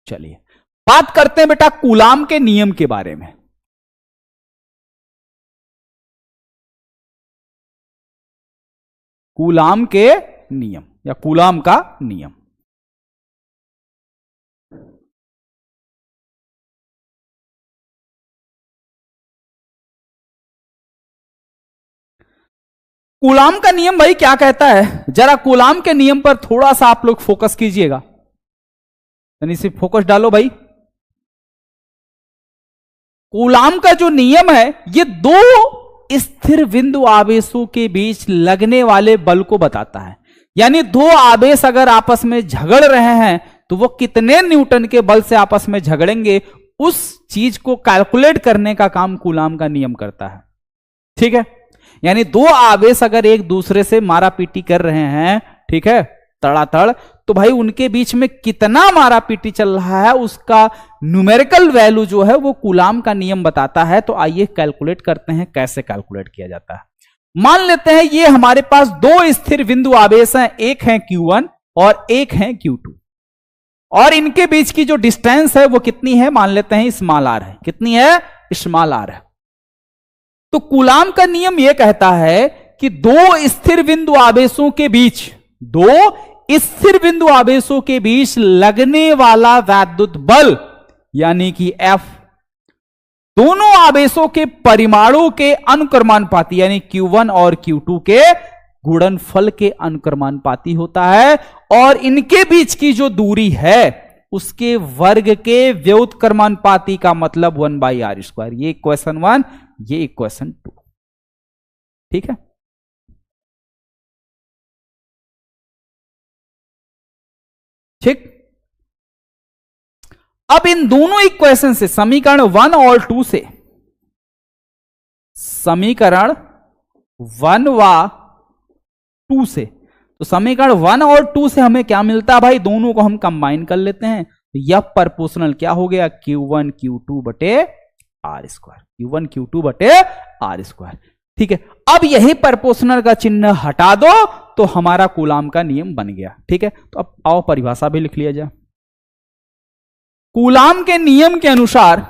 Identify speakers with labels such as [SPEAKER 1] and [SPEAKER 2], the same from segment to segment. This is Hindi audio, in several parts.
[SPEAKER 1] चलिए बात करते हैं बेटा कूलाम के नियम के बारे में। कूलाम के नियम या कूलाम का नियम। कूलाम का नियम भाई क्या कहता है, जरा कूलाम के नियम पर थोड़ा सा आप लोग फोकस कीजिएगा, यानी सिर्फ फोकस डालो भाई। कूलाम का जो नियम है ये दो स्थिर बिंदु आवेशों के बीच लगने वाले बल को बताता है। यानी दो आवेश अगर आपस में झगड़ रहे हैं तो वो कितने न्यूटन के बल से आपस में झगड़ेंगे, उस चीज को कैलकुलेट करने का काम कूलाम का नियम करता है। ठीक है, यानी दो आवेश अगर एक दूसरे से मारा पीटी कर रहे हैं, ठीक है, तड़ातड़, तो भाई उनके बीच में कितना मारा पीटी चल रहा है उसका न्यूमेरिकल वैल्यू जो है वो कूलाम का नियम बताता है। तो आइए कैलकुलेट करते हैं, कैसे कैलकुलेट किया जाता है। मान लेते हैं ये हमारे पास दो स्थिर बिंदु आवेश हैं, एक है Q1 और एक है Q2, और इनके बीच की जो डिस्टेंस है वो कितनी है, मान लेते हैं स्मॉल आर है। कितनी है, स्मॉल आर है। तो कूलाम का नियम यह कहता है कि दो स्थिर बिंदु आवेशों के बीच, दो स्थिर बिंदु आवेशों के बीच लगने वाला वैद्युत बल यानी कि F दोनों आवेशों के परिमाणों के अनुक्रमानुपाती यानी Q1 और Q2 के गुणनफल के अनुक्रमानुपाती होता है, और इनके बीच की जो दूरी है उसके वर्ग के व्युत्क्रमानुपाती का मतलब 1/r²। ये इक्वेशन 1, ये इक्वेशन 2। ठीक है, ठीक। अब इन दोनों इक्वेशन से समीकरण 1 और 2 से, समीकरण 1 व 2 से, तो समीकरण 1 और 2 से हमें क्या मिलता है भाई, दोनों को हम कंबाइन कर लेते हैं। तो यह प्रोपोर्शनल क्या हो गया, Q1 Q2 बटे r², Q1 Q2 बटे r²। ठीक है, अब यही प्रोपोर्शनल का चिन्ह हटा दो तो हमारा कूलाम का नियम बन गया। ठीक है, तो अब आओ परिभाषा भी लिख लिया जाए। कूलाम के नियम के अनुसार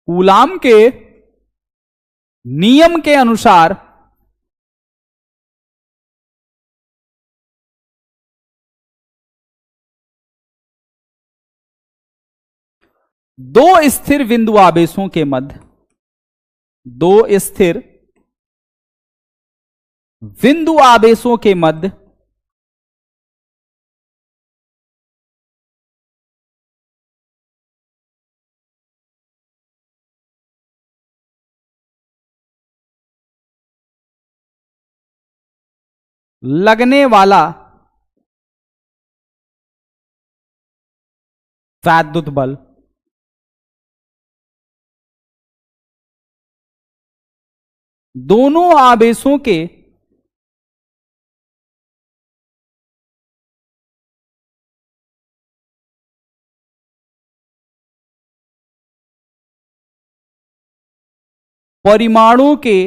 [SPEAKER 1] कूलाम के नियम के अनुसार दो स्थिर बिंदु आवेशों के मध्य, दो स्थिर बिंदु आवेशों के मध्य लगने वाला वैद्युत बल दोनों आवेशों के परिमाणों के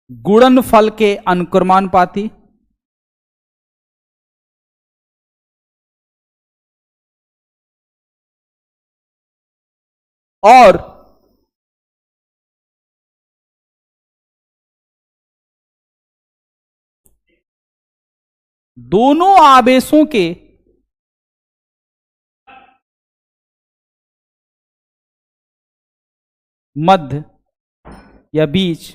[SPEAKER 1] गुणनफल के अनुक्रमानुपाती और दोनों आवेशों के मध्य या बीच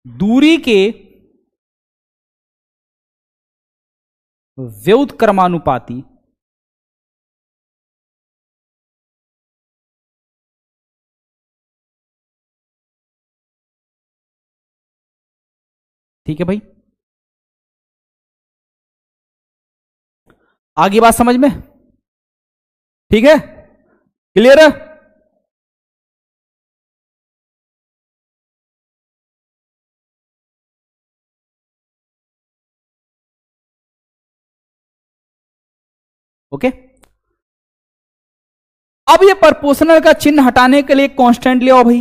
[SPEAKER 1] दूरी के व्युत्क्रमानुपाती ठीक है भाई, आगे बात समझ में, ठीक है, क्लियर है। ओके, अब ये प्रोपोर्शनल का चिन्ह हटाने के लिए कांस्टेंट ले आओ भाई,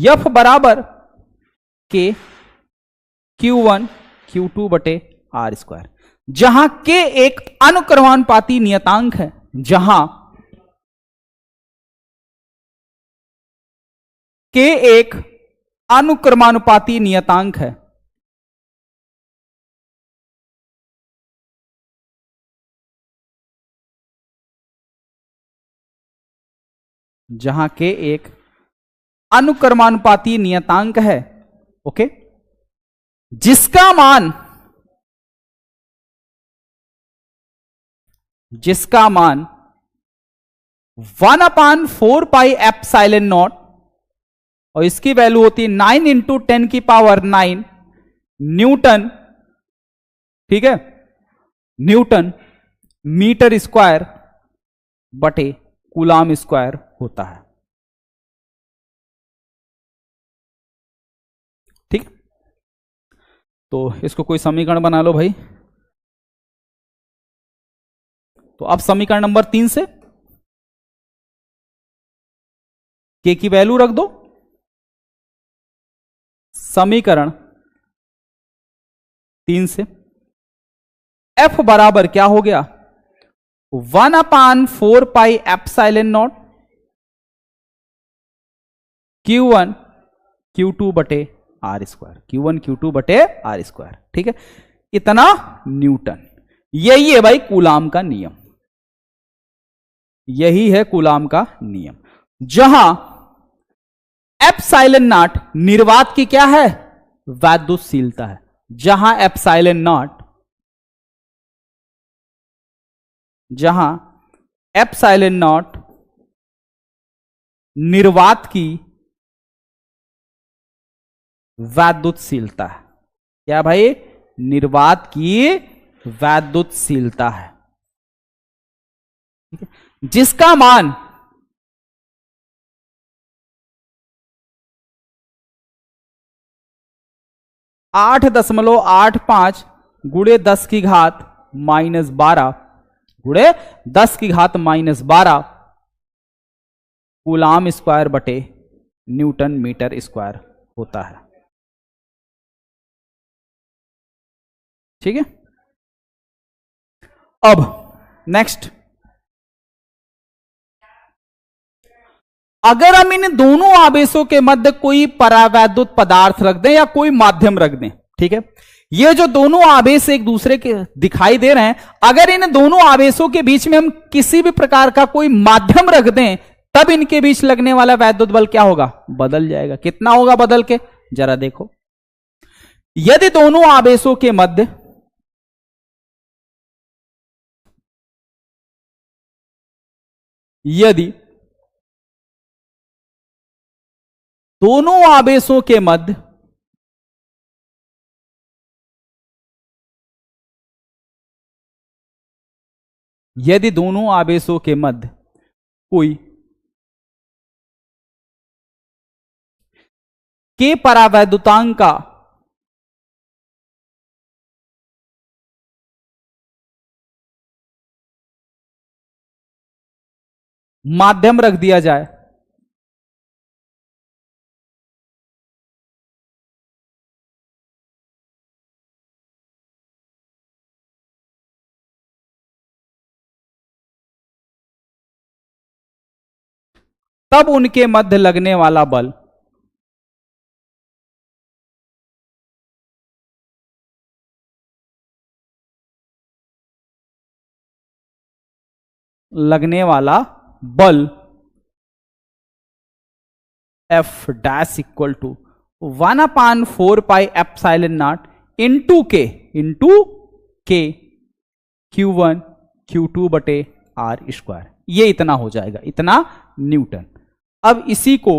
[SPEAKER 1] एफ बराबर के Q1 Q2 बटे आर स्क्वायर, जहां के एक अनुक्रमानुपाती नियतांक है, जहां के एक अनुक्रमानुपाती नियतांक है, जहां के एक अनुक्रमानुपाती नियतांक है, ओके, जिसका मान 1/4 पाई एप्सिलॉन नॉट, और इसकी वैल्यू होती है 9 इंटू 10 की पावर 9 न्यूटन, ठीक है, न्यूटन मीटर स्क्वायर बटे कूलाम स्क्वायर होता है। ठीक, तो इसको कोई समीकरण बना लो भाई। तो अब समीकरण नंबर 3 से के की वैल्यू रख दो। समीकरण 3 से एफ बराबर क्या हो गया, 1/4 pi epsilon not Q1 Q2 बटे आर स्क्वायर, Q1 Q2 बटे आर स्क्वायर, ठीक है, इतना न्यूटन। यही है भाई कूलाम का नियम, यही है कूलाम का नियम, जहां एप्सिलॉन नॉट निर्वात की क्या है, वैद्युतशीलता है, जहां एप्सिलॉन नॉट, जहां एप्सिलॉन नॉट निर्वात की वैद्युतशीलता है। क्या भाई, निर्वात की वैद्युतशीलता है, जिसका मान 8.85 गुणे 10 की घात -12 गुणे 10 की घात -12 कूलाम स्क्वायर बटे न्यूटन मीटर स्क्वायर होता है। ठीक है, अब नेक्स्ट, अगर हम इन दोनों आवेशों के मध्य कोई परावैद्युत पदार्थ रख दें या कोई माध्यम रख दें, ठीक है, ये जो दोनों आवेश एक दूसरे के दिखाई दे रहे हैं, अगर इन दोनों आवेशों के बीच में हम किसी भी प्रकार का कोई माध्यम रख दें, तब इनके बीच लगने वाला वैद्युत बल क्या होगा, बदल जाएगा। कितना होगा बदल के, जरा देखो, यदि दोनों आवेशों के मध्य यदि दोनों आवेशों के मध्य यदि दोनों आवेशों के मध्य कोई के परावैद्युतांक का माध्यम रख दिया जाए, तब उनके मध्य लगने वाला बल F dash equal to 1/4 pi epsilon not into k Q1 Q2 बटे आर स्क्वायर, ये इतना हो जाएगा, इतना न्यूटन। अब इसी को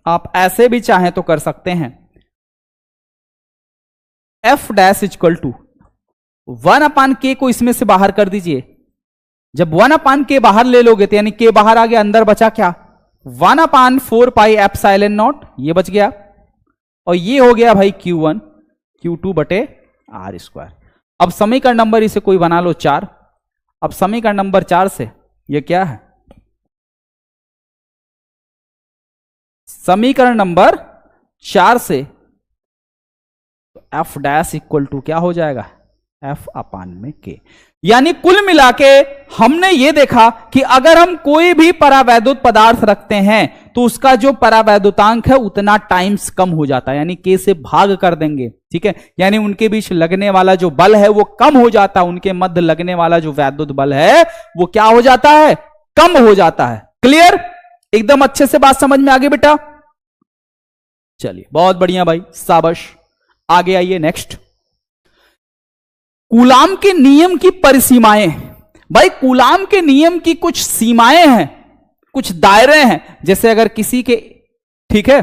[SPEAKER 1] आप ऐसे भी चाहें तो कर सकते हैं, F dash equal to 1/k को इसमें से बाहर कर दीजिए। जब 1/k बाहर ले लोगे तो यानी k बाहर आ गया, अंदर बचा क्या, 1/4 पाई एप्सिलॉन नॉट, ये बच गया, और ये हो गया भाई Q1 Q2 बटे आर स्क्वायर। अब समीकरण नंबर इसे कोई बना लो 4। अब समीकरण नंबर 4 से ये क्या है, समीकरण नंबर 4 से एफ डैश इक्वल टू क्या हो जाएगा, एफ अपान में के। यानी कुल मिला के हमने ये देखा कि अगर हम कोई भी परावैद्युत पदार्थ रखते हैं तो उसका जो परावैद्युतांक है उतना टाइम्स कम हो जाता है, यानी के से भाग कर देंगे, ठीक है। यानी उनके बीच लगने वाला जो बल है वो कम हो जाता है, उनके मध्य लगने वाला जो वैद्युत बल है वो क्या हो जाता है, कम हो जाता है। क्लियर, एकदम अच्छे से बात समझ में आ गई बेटा। चलिए बहुत बढ़िया भाई, शाबाश। आगे आइए नेक्स्ट, कूलाम के नियम की परिसीमाएं। भाई कूलाम के नियम की कुछ सीमाएं हैं, कुछ दायरे हैं। जैसे अगर किसी के, ठीक है,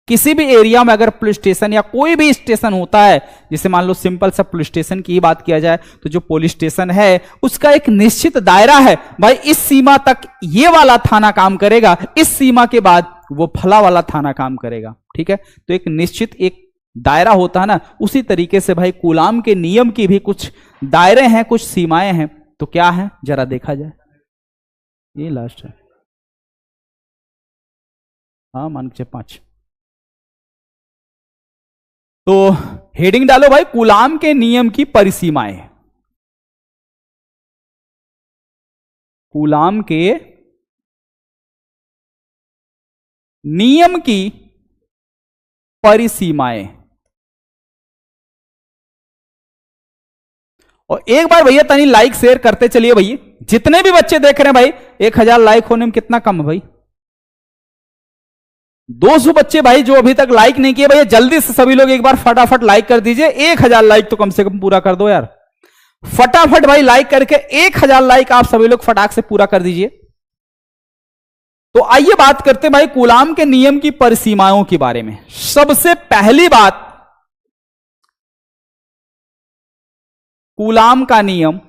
[SPEAKER 1] किसी भी एरिया में अगर पुलिस स्टेशन या कोई भी स्टेशन होता है, जैसे मान लो सिंपल सा पुलिस स्टेशन की ही बात किया जाए, तो जो पुलिस स्टेशन है उसका एक निश्चित दायरा है। भाई इस सीमा तक ये वाला थाना काम करेगा, इस सीमा के बाद वो फला वाला थाना काम करेगा, ठीक है। तो एक निश्चित एक दायरा होता है ना, उसी तरीके से भाई कूलाम के नियम की भी कुछ दायरे हैं, कुछ सीमाएं हैं। तो क्या है जरा देखा जाए, ये लास्ट है, हाँ मान के 5। तो हेडिंग डालो भाई, कूलाम के नियम की परिसीमाएं। कूलाम के नियम की परिसीमाएं। और एक बार भैया तनी लाइक शेयर करते चलिए भैया, जितने भी बच्चे देख रहे हैं भाई, 1000 लाइक होने में कितना कम है भाई, 200 बच्चे भाई जो अभी तक लाइक नहीं किए, भैया जल्दी से सभी लोग एक बार फटाफट लाइक कर दीजिए। 1000 लाइक तो कम से कम पूरा कर दो यार, फटाफट भाई लाइक करके 1000 लाइक आप सभी लोग फटाक से पूरा कर दीजिए। तो आइए बात करते हैं भाई कूलाम के नियम की परिसीमाओं के बारे में। सबसे पहली बात, कूलाम का नियम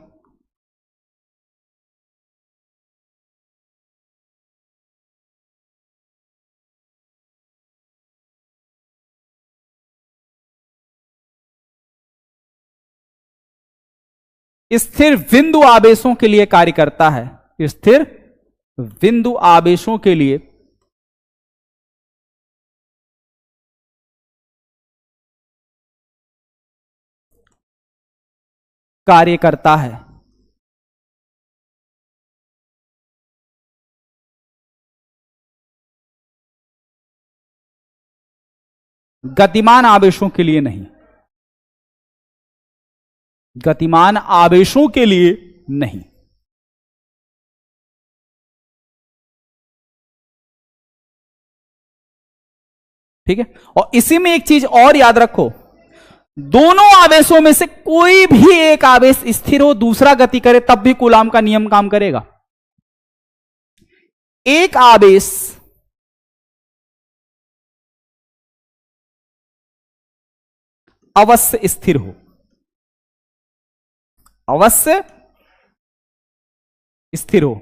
[SPEAKER 1] स्थिर बिंदु आवेशों के लिए कार्य करता है। स्थिर बिंदु आवेशों के लिए कार्य करता है। गतिमान आवेशों के लिए नहीं, गतिमान आवेशों के लिए नहीं। ठीक है, और इसी में एक चीज और याद रखो, दोनों आवेशों में से कोई भी एक आवेश स्थिर हो, दूसरा गति करे, तब भी कूलाम का नियम काम करेगा। एक आवेश अवश्य स्थिर हो, अवश्य स्थिर हो,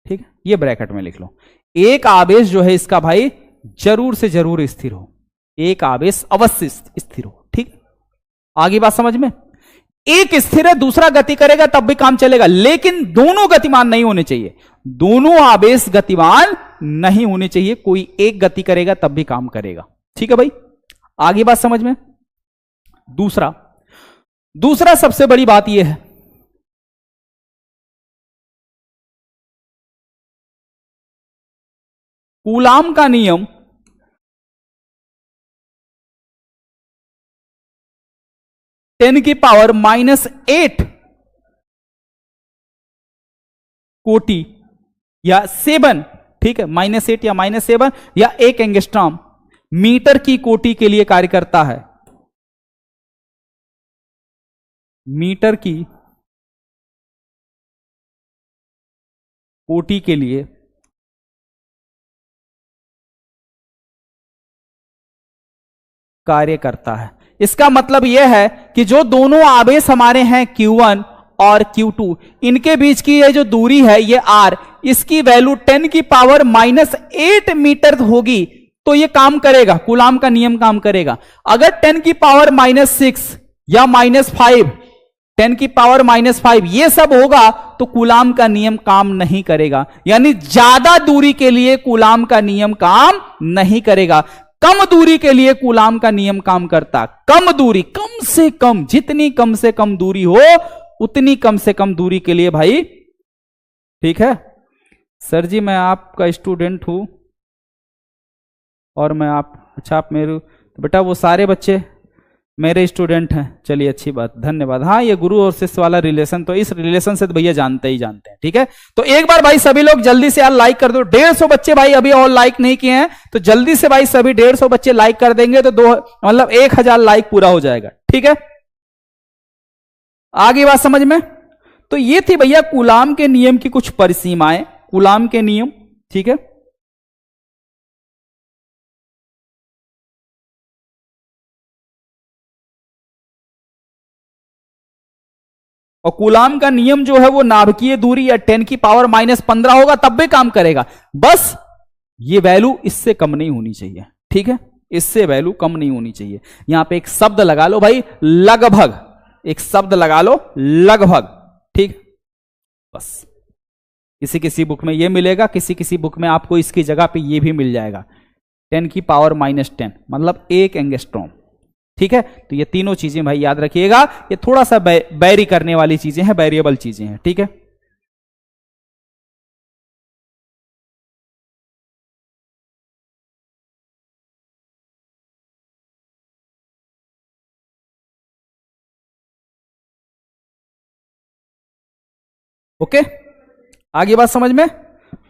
[SPEAKER 1] ठीक है, ये ब्रैकेट में लिख लो। एक आवेश जो है इसका भाई जरूर से जरूर स्थिर हो, एक आवेश अवश्य स्थिर हो, ठीक। आगे बात समझ में, एक स्थिर है दूसरा गति करेगा तब भी काम चलेगा, लेकिन दोनों गतिमान नहीं होने चाहिए, दोनों आवेश गतिमान नहीं होने चाहिए, कोई एक गति करेगा तब भी काम करेगा, ठीक है भाई। आगे बात समझ में। दूसरा सबसे बड़ी बात यह है, कूलाम का नियम (10⁻⁸ कोटि या 7, ठीक है, -8 या -7 या 1 एंगस्ट्रॉम मीटर की कोटि के लिए कार्य करता है। मीटर की कोटि के लिए कार्य करता है। इसका मतलब यह है कि जो दोनों आवेश हमारे हैं Q1 और Q2, इनके बीच की ये जो दूरी है ये R, इसकी वैल्यू 10⁻⁸ मीटर होगी तो ये काम करेगा, कूलाम का नियम काम करेगा। अगर 10⁻⁻6 या -5, 10⁻⁻5 ये सब होगा तो कूलाम का नियम काम नहीं करेगा। यानी ज्यादा दूरी के लिए कूलाम का नियम काम नहीं करेगा, कम दूरी के लिए कूलाम का नियम काम करता। कम दूरी, कम से कम, जितनी कम से कम दूरी हो उतनी कम से कम दूरी के लिए भाई, ठीक है। सर जी मैं आपका स्टूडेंट हूं और मैं अच्छा आप मेरे, तो बेटा वो सारे बच्चे मेरे स्टूडेंट हैं, चलिए अच्छी बात, धन्यवाद। हाँ ये गुरु और शिष्य वाला रिलेशन, तो इस रिलेशन से तो भैया जानते ही जानते हैं, ठीक है। तो एक बार भाई सभी लोग जल्दी से यार लाइक कर दो। 150 बच्चे भाई अभी और लाइक नहीं किए हैं, तो जल्दी से भाई सभी 150 बच्चे लाइक कर देंगे तो 1000 लाइक पूरा हो जाएगा, ठीक है। आगे बात समझ में। तो ये थी भैया कूलाम के नियम की कुछ परिसीमाएं, कूलाम के नियम, ठीक है। और कूलाम का नियम जो है वो नाभिकीय दूरी या 10 की पावर -15 होगा तब भी काम करेगा, बस ये वैल्यू इससे कम नहीं होनी चाहिए, ठीक है। इससे वैल्यू कम नहीं होनी चाहिए। यहां पे एक शब्द लगा लो भाई, लगभग, एक शब्द लगा लो लगभग, ठीक। बस किसी किसी बुक में ये मिलेगा, किसी किसी बुक में आपको इसकी जगह पे ये भी मिल जाएगा, 10 की पावर -10 मतलब 1 एंगस्ट्रॉम, ठीक है। तो ये तीनों चीजें भाई याद रखिएगा, ये थोड़ा सा बैरी करने वाली चीजें हैं, वेरिएबल चीजें हैं, ठीक है। ओके, आगे बात समझ में,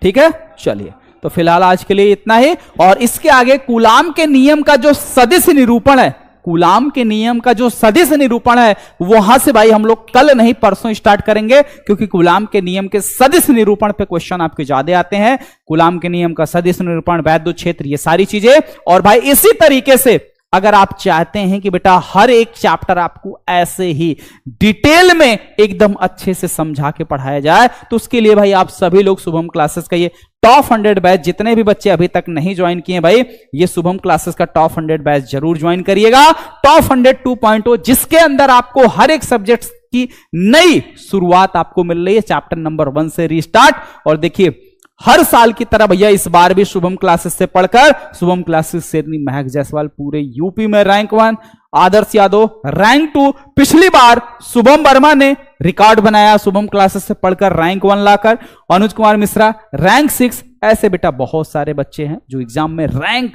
[SPEAKER 1] ठीक है। चलिए तो फिलहाल आज के लिए इतना ही, और इसके आगे कूलाम के नियम का जो सदिश निरूपण है, कूलाम के नियम का जो सदिश निरूपण है वहां से भाई हम लोग कल नहीं परसों स्टार्ट करेंगे, क्योंकि कूलाम के नियम के सदिश निरूपण पे क्वेश्चन आपके ज्यादा आते हैं। कूलाम के नियम का सदिश निरूपण, वैद्युत क्षेत्र, ये सारी चीजें। और भाई इसी तरीके से अगर आप चाहते हैं कि बेटा हर एक चैप्टर आपको ऐसे ही डिटेल में एकदम अच्छे से समझा के पढ़ाया जाए, तो उसके लिए भाई आप सभी लोग शुभम क्लासेस का ये टॉप 100 बैच, जितने भी बच्चे अभी तक नहीं ज्वाइन किए भाई, ये शुभम क्लासेस का टॉप 100 बैच जरूर ज्वाइन करिएगा। टॉप 100 2.0, जिसके अंदर आपको हर एक सब्जेक्ट की नई शुरुआत आपको मिल रही है, चैप्टर नंबर 1 से रीस्टार्ट। और देखिए हर साल की तरह भैया इस बार भी शुभम क्लासेस से पढ़कर शुभम क्लासेस से महक जायसवाल पूरे यूपी में रैंक 1, आदर्श यादव रैंक 2, पिछली बार शुभम वर्मा ने रिकॉर्ड बनाया शुभम क्लासेस से पढ़कर रैंक 1 लाकर, अनुज कुमार मिश्रा रैंक 6। ऐसे बेटा बहुत सारे बच्चे हैं जो एग्जाम में रैंक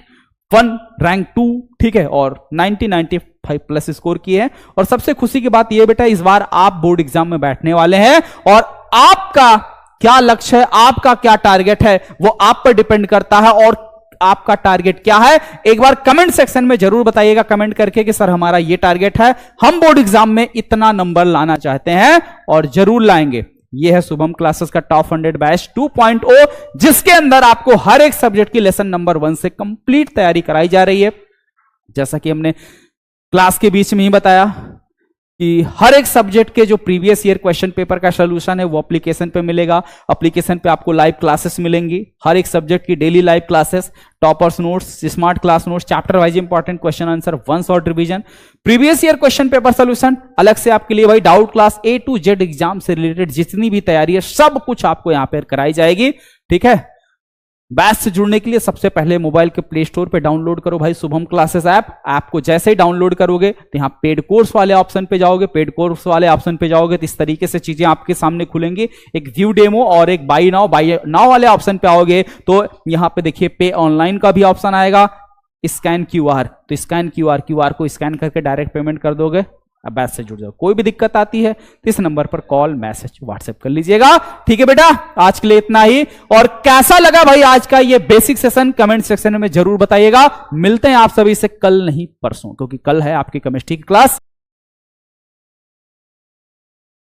[SPEAKER 1] 1, रैंक 2, ठीक है, और 90-95 प्लस स्कोर किए हैं। और सबसे खुशी की बात यह बेटा इस बार आप बोर्ड एग्जाम में बैठने वाले हैं, और आपका क्या लक्ष्य है, आपका क्या टारगेट है, वो आप पर डिपेंड करता है। और आपका टारगेट क्या है, एक बार कमेंट सेक्शन में जरूर बताइएगा कमेंट करके कि सर हमारा ये टारगेट है, हम बोर्ड एग्जाम में इतना नंबर लाना चाहते हैं, और जरूर लाएंगे। ये है शुभम क्लासेस का टॉप 100 बैच 2.0, जिसके अंदर आपको हर एक सब्जेक्ट की लेसन नंबर 1 से कंप्लीट तैयारी कराई जा रही है। जैसा कि हमने क्लास के बीच में ही बताया कि हर एक सब्जेक्ट के जो प्रीवियस ईयर क्वेश्चन पेपर का सॉल्यूशन है वो एप्लीकेशन पे मिलेगा। एप्लीकेशन पे आपको लाइव क्लासेस मिलेंगी, हर एक सब्जेक्ट की daily live classes, toppers notes, smart class notes, chapter wise important question answer, 1 short revision, previous year question paper solution अलग से आपके लिए भाई, doubt class A to Z exam से रिलेटेड जितनी भी तैयारी है सब कुछ आपको यहां पर कराई जाएगी, ठीक है। बैच से जुड़ने के लिए सबसे पहले मोबाइल के प्ले स्टोर पे डाउनलोड करो भाई शुभम क्लासेस ऐप को जैसे ही डाउनलोड करोगे तो यहाँ पेड कोर्स वाले ऑप्शन पे जाओगे, पेड कोर्स वाले ऑप्शन पे जाओगे तो इस तरीके से चीजें आपके सामने खुलेंगी, एक व्यू डेमो और एक बाई नाउ वाले ऑप्शन पे आओगे तो यहाँ पे देखिए पे ऑनलाइन का भी ऑप्शन आएगा, स्कैन QR, तो स्कैन QR को स्कैन करके डायरेक्ट पेमेंट कर दोगे, अब बैच से जुड़ जाओ। कोई भी दिक्कत आती है तो इस नंबर पर कॉल, मैसेज, व्हाट्सएप कर लीजिएगा, ठीक है बेटा। आज के लिए इतना ही, और कैसा लगा भाई आज का ये बेसिक सेशन कमेंट सेक्शन में जरूर बताइएगा। मिलते हैं आप सभी से कल नहीं परसों, क्योंकि कल है आपकी केमिस्ट्री की क्लास।